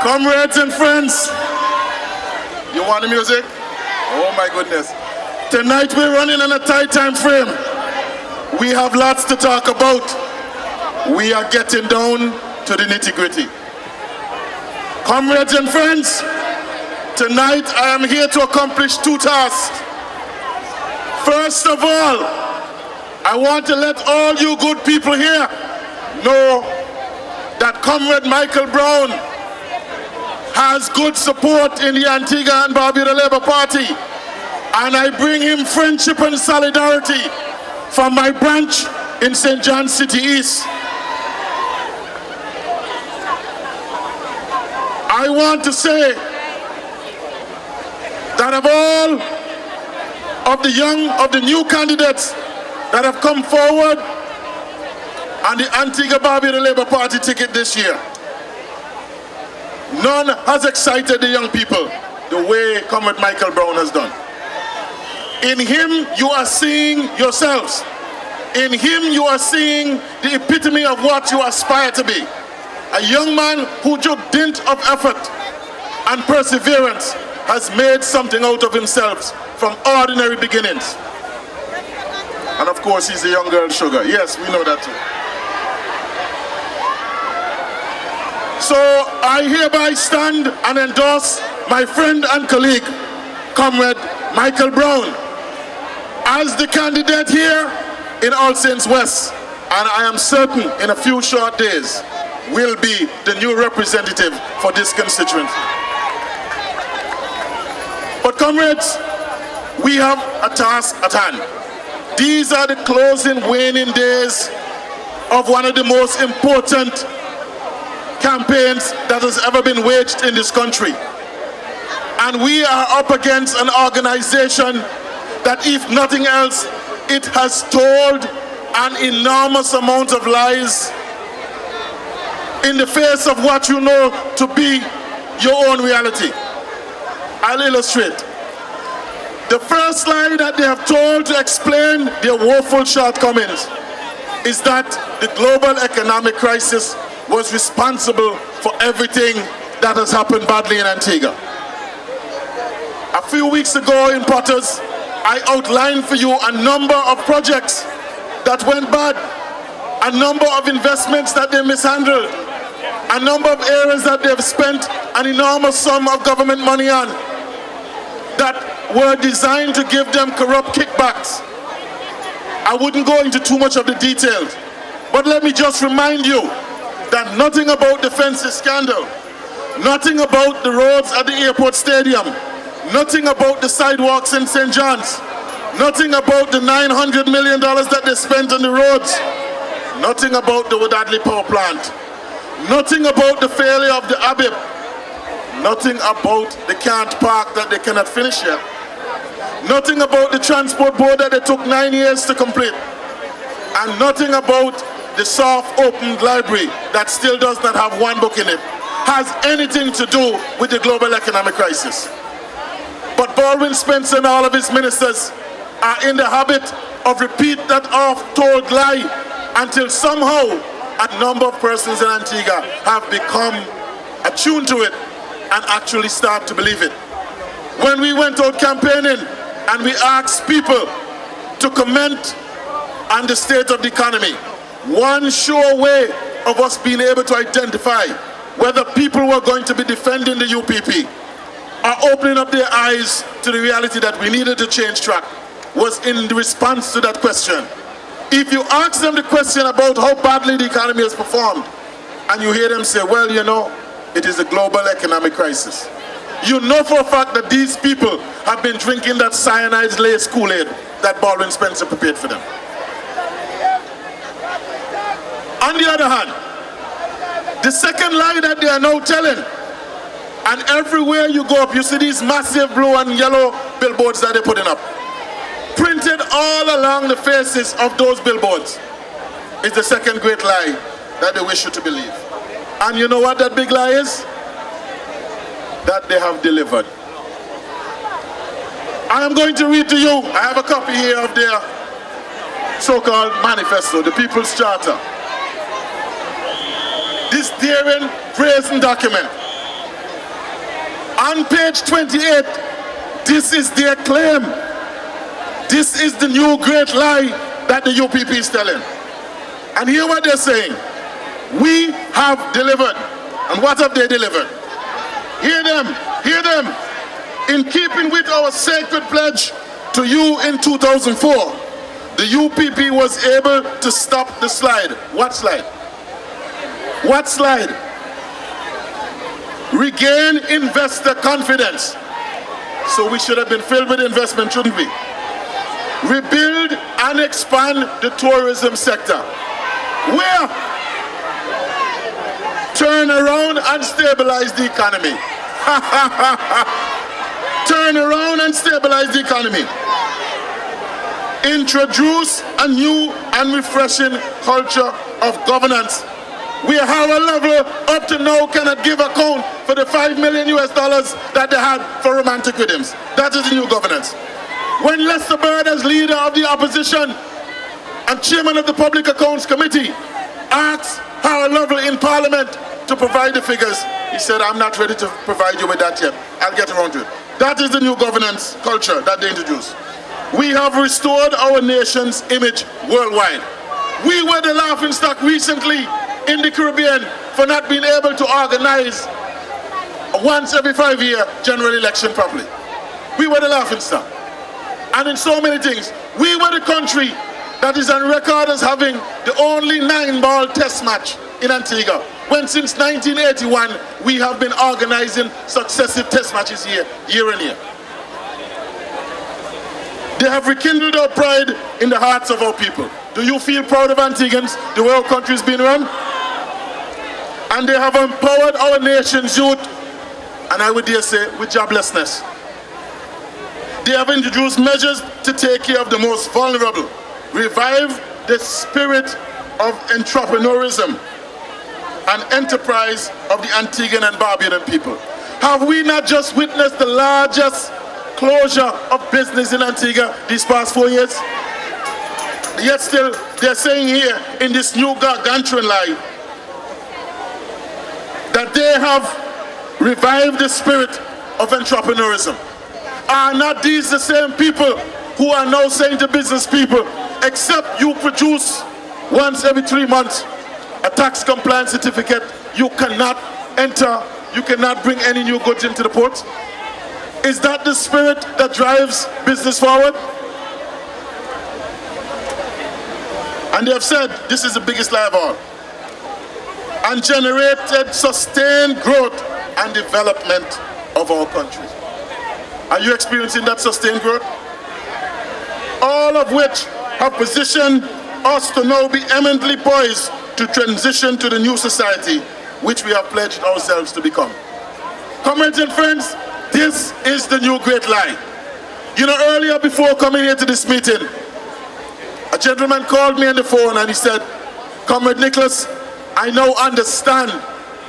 Comrades and friends, you want the music? Oh my goodness. Tonight we're running on a tight time frame. We have lots to talk about. We are getting down to the nitty-gritty. Comrades and friends, tonight I am here to accomplish two tasks. First of all, I want to let all you good people here know that Comrade Michael Brown has good support in the Antigua and Barbuda Labour Party, and I bring him friendship and solidarity from my branch in St. John's City East. I want to say that of all of the new candidates that have come forward on the Antigua Barbuda Labour Party ticket this year, none has excited the young people the way Comrade Michael Brown has done. In him, you are seeing yourselves. In him, you are seeing the epitome of what you aspire to be. A young man who, through dint of effort and perseverance, has made something out of himself from ordinary beginnings. And of course, he's a young girl sugar. Yes, we know that too. So I hereby stand and endorse my friend and colleague, Comrade Michael Brown, as the candidate here in All Saints West. And I am certain in a few short days will be the new representative for this constituency. But comrades, we have a task at hand. These are the closing, waning days of one of the most important campaigns that has ever been waged in this country. And we are up against an organization that, if nothing else, it has told an enormous amount of lies in the face of what you know to be your own reality. I'll illustrate. The first lie that they have told to explain their woeful shortcomings is that the global economic crisis was responsible for everything that has happened badly in Antigua. A few weeks ago in Potters, I outlined for you a number of projects that went bad, a number of investments that they mishandled, a number of areas that they've spent an enormous sum of government money on that were designed to give them corrupt kickbacks. I wouldn't go into too much of the details, but let me just remind you that nothing about the fences scandal, nothing about the roads at the airport stadium, nothing about the sidewalks in St. John's, nothing about the $900 million that they spent on the roads, nothing about the Wadadli power plant, nothing about the failure of the ABLP, nothing about the Can't Park that they cannot finish yet, nothing about the transport board that they took 9 years to complete, and nothing about the soft opened library that still does not have one book in it has anything to do with the global economic crisis. But Baldwin Spencer and all of his ministers are in the habit of repeat that oft-told lie until somehow a number of persons in Antigua have become attuned to it and actually start to believe it. When we went out campaigning and we asked people to comment on the state of the economy, one sure way of us being able to identify whether people were going to be defending the UPP or opening up their eyes to the reality that we needed to change track was in the response to that question. If you ask them the question about how badly the economy has performed, and you hear them say, well, you know, it is a global economic crisis, you know for a fact that these people have been drinking that cyanide-laced Kool-Aid that Baldwin Spencer prepared for them. On the other hand, the second lie that they are now telling, and everywhere you go up, you see these massive blue and yellow billboards that they're putting up. Printed all along the faces of those billboards is the second great lie that they wish you to believe. And you know what that big lie is? That they have delivered. I am going to read to you, I have a copy here of their so-called manifesto, the People's Charter. This daring, brazen document On page 28, this is their claim. This is the new great lie that the UPP is telling. And hear what they're saying. We have delivered. And what have they delivered? Hear them, hear them. In keeping with our sacred pledge to you in 2004, the UPP was able to stop the slide. What slide? What slide? Regain investor confidence. So we should have been filled with investment, shouldn't we? Rebuild and expand the tourism sector. Where? Turn around and stabilize the economy. Turn around and stabilize the economy. Introduce a new and refreshing culture of governance. We are our level up to now cannot give account for the $5 million that they had for romantic rhythms. That is the new governance. When Lester Bird, as leader of the opposition and chairman of the Public Accounts Committee, asked our level in Parliament to provide the figures, he said, I'm not ready to provide you with that yet. I'll get around to it. That is the new governance culture that they introduced. We have restored our nation's image worldwide. We were the laughingstock recently in the Caribbean for not being able to organize a once every 5-year general election properly. We were the laughingstock. And in so many things, we were the country that is on record as having the only 9-ball test match in Antigua, when since 1981 we have been organizing successive test matches year on year. They have rekindled our pride in the hearts of our people. Do you feel proud of Antiguans, the way our country is being run? And they have empowered our nation's youth, and I would dare say, with joblessness. They have introduced measures to take care of the most vulnerable, revive the spirit of entrepreneurism and enterprise of the Antiguan and Barbudan people. Have we not just witnessed the largest closure of business in Antigua these past 4 years? Yet still, they're saying here in this new gargantuan lie that they have revived the spirit of entrepreneurism. Are not these the same people who are now saying to business people, except you produce once every 3 months a tax compliance certificate, you cannot enter, you cannot bring any new goods into the port? Is that the spirit that drives business forward? And they have said this is the biggest lie of all, and generated sustained growth and development of our country. Are you experiencing that sustained growth? All of which have positioned us to now be eminently poised to transition to the new society which we have pledged ourselves to become. Comrades and friends, this is the new great lie. You know, earlier before coming here to this meeting, a gentleman called me on the phone and he said, Comrade Nicholas, I now understand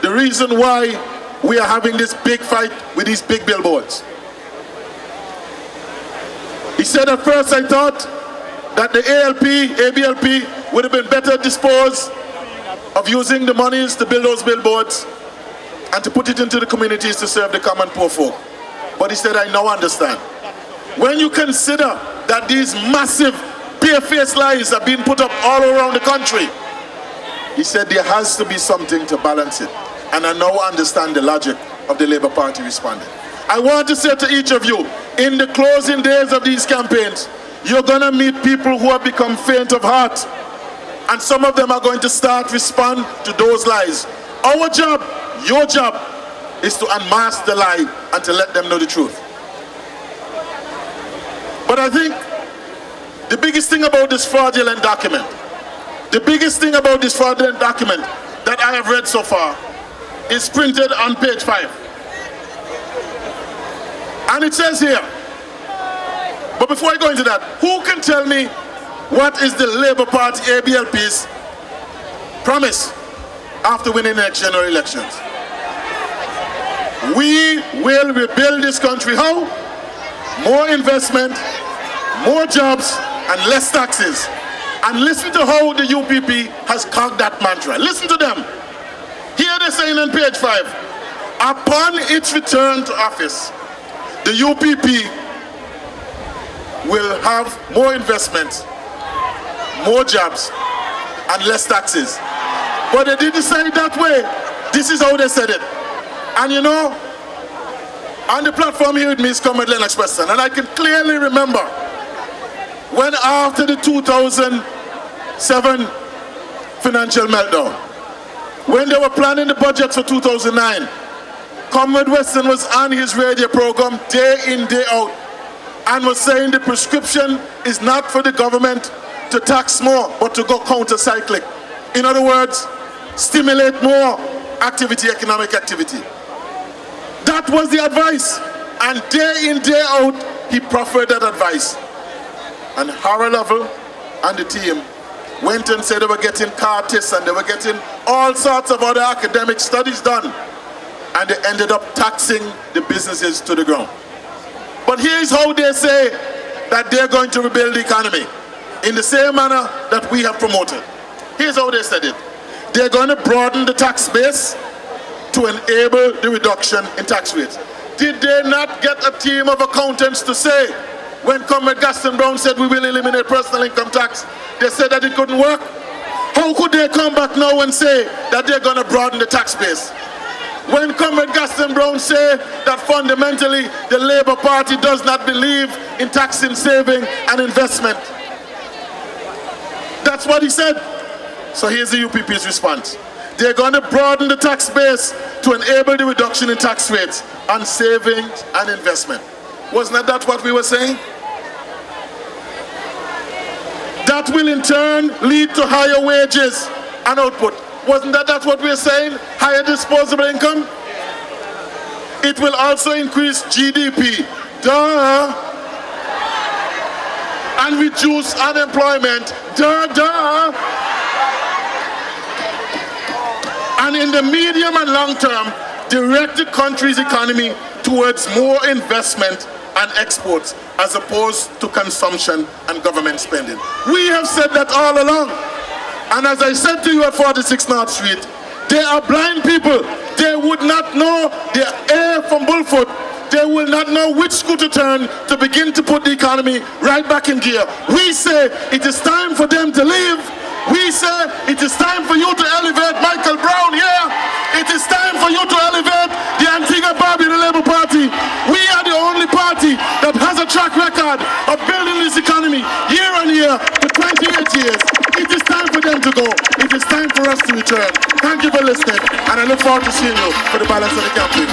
the reason why we are having this big fight with these big billboards. He said, at first I thought that the ABLP would have been better disposed of using the monies to build those billboards and to put it into the communities to serve the common poor folk. But he said, I now understand. When you consider that these massive bare-faced lies are being put up all around the country, he said there has to be something to balance it. And I now understand the logic of the Labour Party responding. I want to say to each of you, in the closing days of these campaigns, you're going to meet people who have become faint of heart. And some of them are going to start respond to those lies. Our job, your job, is to unmask the lie and to let them know the truth. But I think the biggest thing about this fraudulent document, the biggest thing about this fraudulent document that I have read so far is printed on page 5. And it says here, but before I go into that, who can tell me what is the Labour Party ABLP's promise after winning the next general elections? We will rebuild this country. How? More investment, more jobs, and less taxes. And listen to how the UPP has cogged that mantra. Listen to them. Here they're saying on page 5, Upon its return to office, the UPP will have more investments, more jobs, and less taxes. But they didn't say it that way. This is how they said it. And you know, on the platform here with me is Comrade Lennox Preston, and I can clearly remember when after the 2007 financial meltdown, when they were planning the budget for 2009, Comrade Weston was on his radio program day in, day out, and was saying the prescription is not for the government to tax more, but to go counter-cyclic. In other words, stimulate more activity, economic activity. That was the advice, and day in, day out, he proffered that advice. And Harold Lovell and the team went and said they were getting car tests and they were getting all sorts of other academic studies done, and they ended up taxing the businesses to the ground. But here's how they say that they're going to rebuild the economy in the same manner that we have promoted. Here's how they said it. They're going to broaden the tax base to enable the reduction in tax rates. Did they not get a team of accountants to say, when Comrade Gaston Brown said we will eliminate personal income tax, they said that it couldn't work? How could they come back now and say that they're going to broaden the tax base? When Comrade Gaston Brown said that fundamentally the Labour Party does not believe in taxing, saving and investment. That's what he said. So here's the UPP's response. They're going to broaden the tax base to enable the reduction in tax rates on savings and investment. Wasn't that what we were saying? That will in turn lead to higher wages and output. Wasn't that what we were saying? Higher disposable income? It will also increase GDP. Duh. And reduce unemployment. Duh. And in the medium and long term, direct the country's economy towards more investment and exports as opposed to consumption and government spending. We have said that all along. And as I said to you at 46 North Street, they are blind people. They would not know the air from Bullfoot. They will not know which screw to turn to begin to put the economy right back in gear. We say it is time for them to leave. We say it is time for you to elevate Michael Brown here. It is time for you to elevate the Antigua Barbuda Labour Party. We are the only party that has a track record of building this economy year on year for 28 years. It is time for them to go. It is time for us to return. Thank you for listening, and I look forward to seeing you for the balance of the campaign.